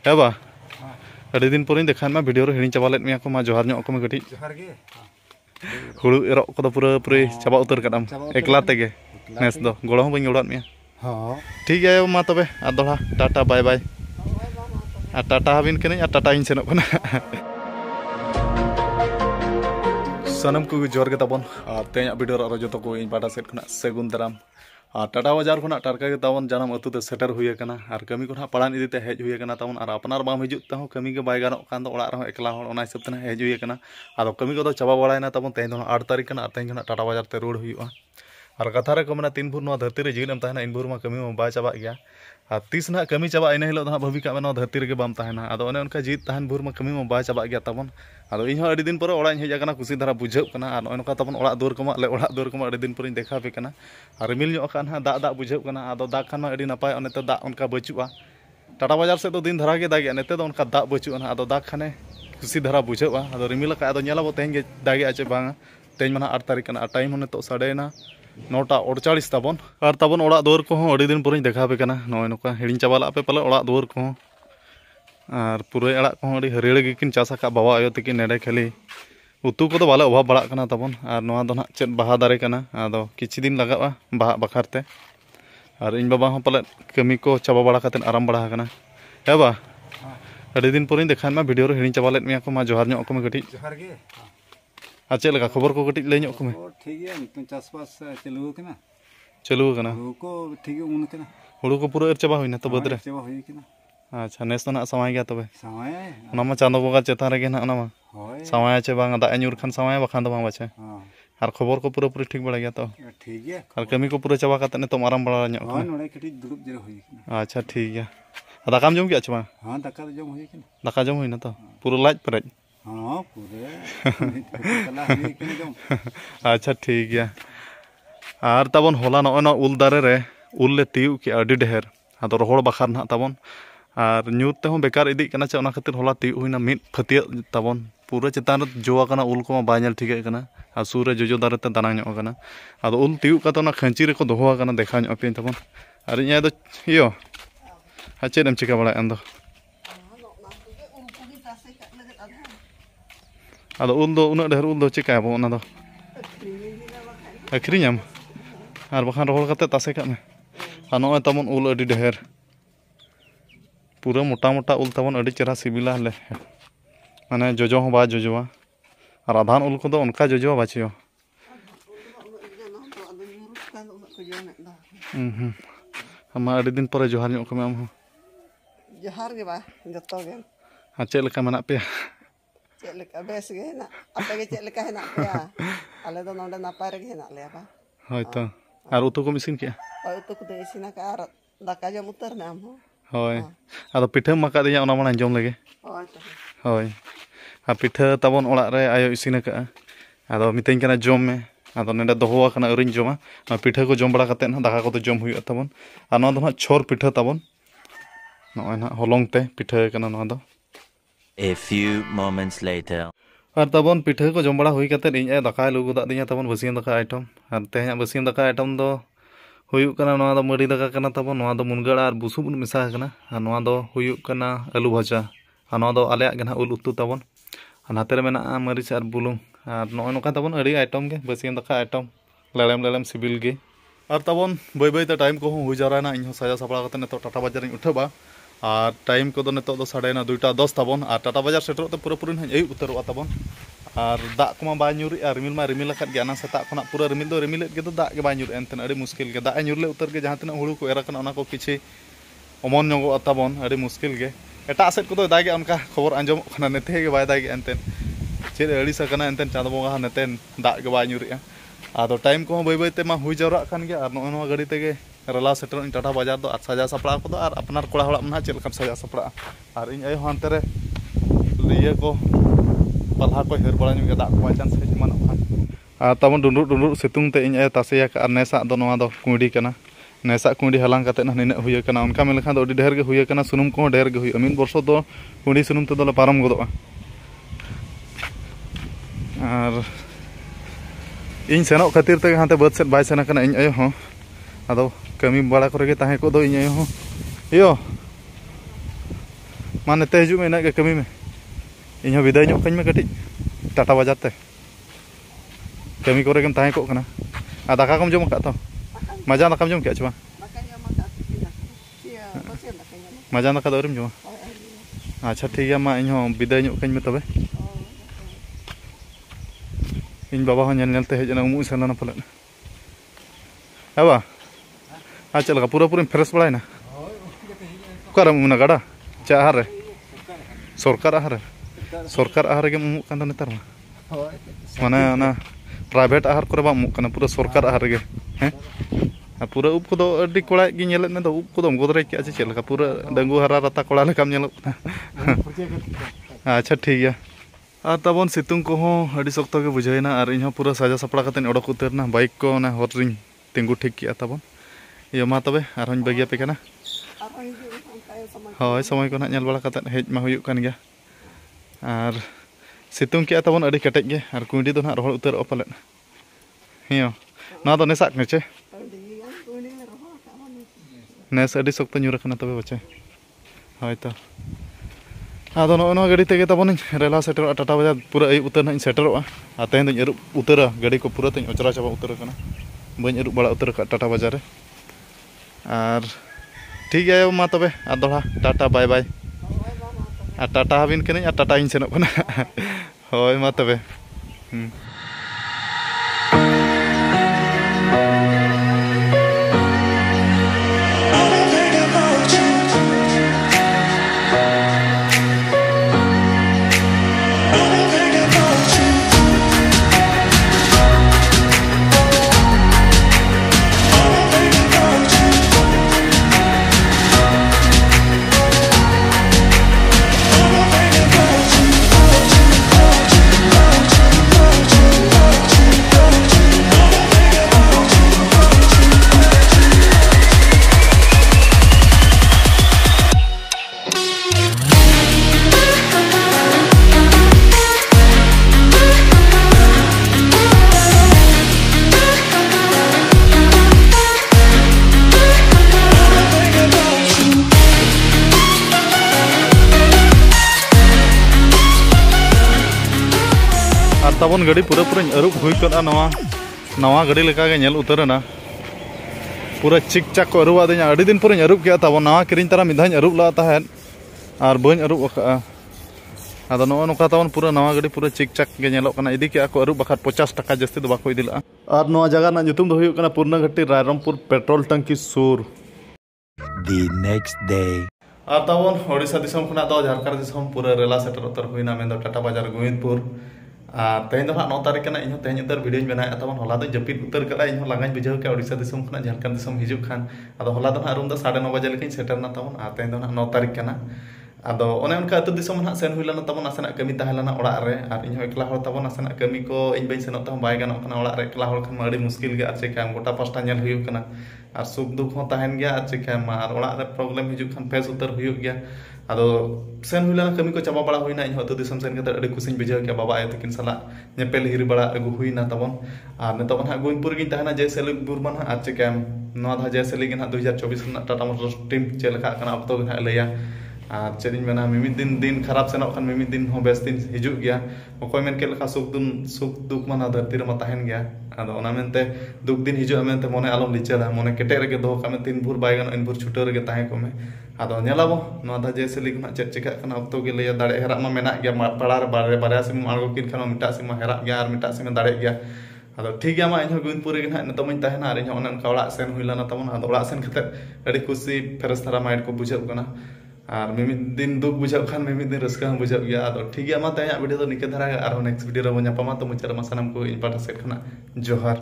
है बा अड़ी दिन पर देखा मैं वीडियो हिड़ी चाबा लेद मिया को मा जोहार ᱧᱚᱜ को मैं कटी हुड़ू एरक को पूरा पूरी चाबा उतर कदम एकला तेगे नेस दो गड़ो हूं बኝ गड़ात मिया ठीक है मा तबे आ दोड़ा टाटा बाय बाय आ टाटा हबिन कने आ टाटा इन सेनो कना सनम को जोर के तबन तेज वीडियो रो जो को इन पाटा सेट खना सेगुन दाराम टाटा बाजार खुना टारका के तबन जानम अतु ते सेटर हुए कना और कमी को पड़ान इदी ते हेज हुए कना तबन और अपनार बाम हिजुत ते हो कमी के बाय गानो कान दो ओड़ा रहो एकला होड़ ओना हिसाब ते हेज हुए कना आदो कमी को चाबा बड़ायना तबन तेज दो 8 तारीख कना तेज खुना टाटा बाजार ते रोड हुआ और कथा रे को मना 3 भूर नो धरती रे जीवन तहना इन भूर मा कमी मा बाय चाबा गया और 30 ना कमी चाबा इन हिलो ना भवी का नो धरती रे बाम तहना आदो ओने उनका जीत तहन भूर मा कमी मा बाय चाबा गया तबन आदो इन हो अड़ी दिन पर ओड़ा हेज आकना खुशी धारा बुझाव कना और नोनका तबन ओड़ा दूर को ले ओड़ा दूर को अड़ी दिन पर देखा पे कना और रिमिल नो कान हा दा बुझाव कना आदो दा खान मा अड़ी नपाय ओने तो दा उनका बचुआ टाटा बाजार से तो दिन धरा के दागे नेते तो उनका दा बचुआ आदो दा खाने खुशी धारा बुझावा आदो रिमिल का आदो नेलाबो तेज गे दागे आचे बांगा तेज मना 8 तारीख कना टाइम होने तो 9:48 तबन और तबन ओड़ा दुआर को अड़ी दिन पर देखा पे कना नय नोका हिड़ी चाबा पे पले ओड़ा दुआर को और पुरे अड़ा को अड़ी हरियर गिकिन चासा का बाबा आयो तकी नेडे खाली उतु को बाले अभाव बड़ा कना तबन और नोआ दो ना चेद बाहा दारे कना आदो किछि दिन लगावा बाहा बखारते और इन बाबा हो पले कमी को चाबा बड़ा कते आराम बड़ा कना हे बा अड़ी दिन पर देखा मैं वीडियो हिड़ी चाबा लेद मिया को मा जोहार ᱧᱚᱜ को मैं कटी जोहार गे अच्छा लगा खबर को कटी ले ᱧᱚᱜ को मैं ठीक है तो चासबास चालू कना हुड़ू को ठीक उन कना हुड़ू को पूरा एर चाबा होइना तो बदरे चाबा होई कना अच्छा नेस तो ना समय गया तबे समय ओना मा चांदो बगा चेतान रे ना ओना मा होय समय चे बांग दा न्यूर खान समय बखान दो बांग बाचे हां और खबर को पूरा पूरी ठीक बड़ा गया तो ठीक है और कमी को पूरा चाबा काते ने तो आराम बड़ा ᱧᱚᱜ हां नोडे कटी दुरुब जरा होई कना अच्छा ठीक है दाकाम जम गया छमा हां दाका जम होई कना दाका जम होइना तो पूरा लाज परेज हां पूरे कला होई कना जम अच्छा ठीक है और तबन होला न उल दारे रे उल ले तिउ के अडी ढेर आदो रोहड़ बखार ना तबन और न्यूत ते हो बेकार इदी कना चे ओना खातिर होला तिउ हुइना मिट फतिया तबन पूरा चितान जोआ कना उल को बा नेल ठीक कना और सूर जोजो दारे ते दाना ᱧᱚᱜ कना आदो उल तिउ का तो ना खंची रे को दोहा कना देखा ᱧᱚᱜ पे तबन और इया दो यो चेदम चिका बड़ा अंदो आदो उल दो उना ढेर उल दो चिका बो ओना दो अखरिñam और बखान रोहड़ कते तासे का में और नय तबन उल अडी ढेर पूरा मोटा मोटा उल तबन अडी चेहरा सिबिला ले माने जोजो हो बा जोजोवा और आधान उल को दो उनका जोजोवा बाचियो हम अडी दिन पर जोहार ᱧᱚᱜ को में हम जोहार गे बा जतो गे चे लेका मना पे चे लेका बेस गे ना आपे गे चे लेका हेना पे आले दो नोंडे नापाय रे हेना ले बा होय तो और उतो को मिसिन के उतो को दे इसिना का और दाका जम उतर ना हम होय आदो पिठा मका दिया ओना माना जम लगे होय तो होय आ पिठा तबन ओड़ा रे आयो इसिना का आदो मितेन कना जम में आदो नेडे दोहोवा कना अरिन जमा पिठा को जम बड़ा कते ना दाका को तो जम हुई तबन आ नो दो ना छोर पिठा तबन नय ना होलोंग ते पिठा कना नो दो A few moments later और तबन पिठा को जम बड़ा हुई कते इन दाका लु गुदा दिया तबन बसियन दाका आइटम और तेहा बसियन दाका आइटम दो हुयुक कना नोआ दो मरी दाका कना तबन नोआ दो मुनगड़ा और बुसु बुन मिसा कना और नोआ दो हुयुक कना आलू भाजा और नोआ दो आले गना उल उतु तबन और नाते रे मेना मरीच और बुलुंग और नोय नोका तबन अड़ी आइटम के बसियन दाका आइटम लेलेम लेलेम सिबिल गे और तबन बय बय ते टाइम को हुई जाराना इन साजा सपड़ा कते ने तो टाटा बाजार उठबा और टाइम को ने तो 2:10 तबन और टाटा बाजार सेटर तो पूरा पूरा अयु उतरवा तबन और दा को बा ᱧᱩᱨᱤ रिमिल मा रिमिल लखत गे सेता खना पूरा रिमिल दो रिमिल गे तो दा के बा ᱧᱩᱨ एनतन अड़ी मुश्किल गे दा ᱧᱩᱨले उतर गे जहां तना हुड़ू को एरा कना को किछि अमन ᱧᱚᱜᱚ तबन अड़ी मुश्किल गे एटा सेट को तो दागे उनका खबर आंजम खना नेते गे बाय दागे एनतन चेद अड़ी सकना एनतन चांद बोगा नेतेन दा के बा ᱧᱩᱨिया आदो टाइम को बय बय ते मा हुई जावरा खान गे और नो गाड़ी तेगे रला सेटर टाटा बाजार दो साजा सपड़ा को दो और अपनार कोड़ा हड़ा मना चेल कम साजा सपड़ा और इन आयो हानते रे लिए को पलहा को हेर बड़ा ᱧᱚᱜ गे दा को चांस हेज मानो खान और तबन डुंडुर डुंडुर सितुंग ते इन आयो तासेया और नेसा दो नोआ दो कुंडी कना नेसा कुंडी हलांग कते ना निना हुई कना उनका मेल खान दो अडी ढेर गे हुई कना सुनुम को ढेर गे हुई अमीन वर्षो दो कुंडी सुनुम ते दो पारम गदोआ और इन सेनो खातिर ते हाते बद सेट बाय सेना कना इन आयो हो आदो कमी बड़ा करे ताहे को दो इन आयो हो यो मा नेते हिजुग में इना के कमी में इन विदाय ᱧᱚᱜ ᱠᱟᱹᱧ ᱢᱮ ᱠᱟᱹᱴᱤᱡ टाटा बाजार ते कमी करे गेम ताहे को कना आ दाका कम जम का तो मजा दाका जम के छ बा मजा दाका दौरम जमा अच्छा ठीक है मा इन विदाय ᱧᱚᱜ ᱠᱟᱹᱧ ᱢᱮ तबे इन बाबा हो नेल नेलते हेजना उमु सेलना पले हबा आ चल का पूरा पूरा फ्रेश बड़ायना करम मुना गाड़ा चा आहार सरकार आहार के मुमु कान नेतार माने ना प्राइवेट आहार करे बा मुमु कान पूरा सरकार आहार के हैं पूरा उप को दो अड्डी कोड़ा गी नेलत ने दो उप को दो गोदरे के आछे चल का पूरा डंगू हरा रता कोड़ा लेकाम नेलो अच्छा ठीक है और तबन सितुंग को हो अड़ी सख्त के बुझाइना और इन पूरा साजा सपड़ा कते ओडक उतरना बाइक को ना हरिंग तिंगु ठीक किया तबन ये मा तबे और हन बगिया पे कना होय समय को ना नेल बड़ा कते हेज मा हुयुक कान गया और सितुंग के तबन अड़ी कटेज गे और कुंडी दो ना रोहड़ उतर पाले हियो ना तो नेसा नेचे नेस अड़ी सख्त न्यूर कना तबे बचे होय तो आदो नो गाड़ी तेगे तबन रेला सेटर टाटा बाजार पूरा अयुब उतर ना सेटरोआ आ तेन दो अरुब उतरा गाड़ी को पूरा तीन अचरा चाबा उतर कना बन अरुब बड़ा उतर टाटा बाजार रे और ठीक है मा तबे आ दोड़ा टाटा बाय बाय आ टाटा हाबिन कने आ टाटा इन सेनोक कना होय मा तबे तबन गाड़ी पूरा पूरा अरुब हुई कदा नवा गाड़ी लेका गे नेल उतरना पूरा चिक चाक को अरुब आदिना अड़ी दिन पूरा अरुब किया तबन नवा किरिन तारा मिधान अरुब ला ताहेन और बन अरुब अका आदो नो नोका तबन पूरा नवा गाड़ी पूरा चिक चाक गे नेलो कना इदी के को अरुब बखत 50 टका जस्ती दो बाको इदिला और नवा जगह ना जुतुम दो हुई कना पूर्णा घट्टी रायरमपुर पेट्रोल टंकी सुर The next day. और तबन ओडिशा दिसम खना दो झारखंड दिसम पूरा रेला सेटर उतर हुईना में दो टाटा बाजार गोविंदपुर तेहन दो 9 तारीख कना इन तेहन उतर वीडियो बना तबन होला दो जपित उतर कला इन लागाñ बुझाव के ओडिशा दिसम खना झारखंड दिसम हिजुक खान आदो होला दो रूम दो 9:30 बजे लेकिन सेटर ना तबन आ तेहन दो 9 तारीख कना आदो ओने उनका अतु दिसम ना सेन हुइलाना तबन आसना कमी ताहेलाना ओड़ा रे और इन एकला हर तबन आसना कमी को इन बइन सेनत तबन बाय गानो कना ओड़ा रे एकला हर खान अड़ी मुश्किल गे आर चेका गोटा पास्टा नेल हुयुक कना और सुख दुख हो ताहेन गया और चेका मा और ओड़ा रे प्रॉब्लम हिजुक खान फेस उतर हुयुक गया आदो सेन हुइलाना कमी को चाबा बड़ा हुइना इन अतु दिसम सेन कते अड़ी खुशिन बुझाव के बाबा आय तकिन सला नेपेल हिरि बड़ा अगु हुइना तबन और ने तबन हा गोविंदपुर गिन ताहेना जैसे लुक बुरमान आर चेका नवा धा जैसे लेकिन 2024 ना टाटा मोटर्स टीम चेलका कना अब तो लैया और चेरिन मेना मिमिद दिन खराब सेनोक खान मिमिद दिन हो बेस दिन हिजुग गया अकोय मेन के लेखा सुख दुख माना धरती रे मा ताहेन गया आदो ओना मेनते दुख दिन हिजुग मेनते मने आलम लिचेला मने केटे रेगे दोह कामे तीन भूर बाय गानो इन भूर छुटो रेगे ताहे को में आदो नेलाबो नवा धा जैसे लिग ना चेक चेका कना अब तो गे लैया दाड़े हेरा मा मेना गया पड़ा रे बारे बारे सिम आगो किन खान मिटा सिम हेरा गया और मिटा सिम दाड़े गया आदो ठीक गया मा इन गोविंदपुर गे ना नतमन ताहेना और इन ओना का सेन हुइलाना तमन आदो ओड़ा सेन खते अड़ी खुशी फेरस थारा माइंड को बुझाव कना और मिमिद दिन दुख बुझाव खान मिमिद दिन रस्का बुझाव गया आदो ठीक गया मा तेया वीडियो तो निके धरा और नेक्स्ट वीडियो रे बो ᱧᱟᱯᱟᱢᱟ तो मुचार मा सनम को इन पाटा सेट खना जोहार।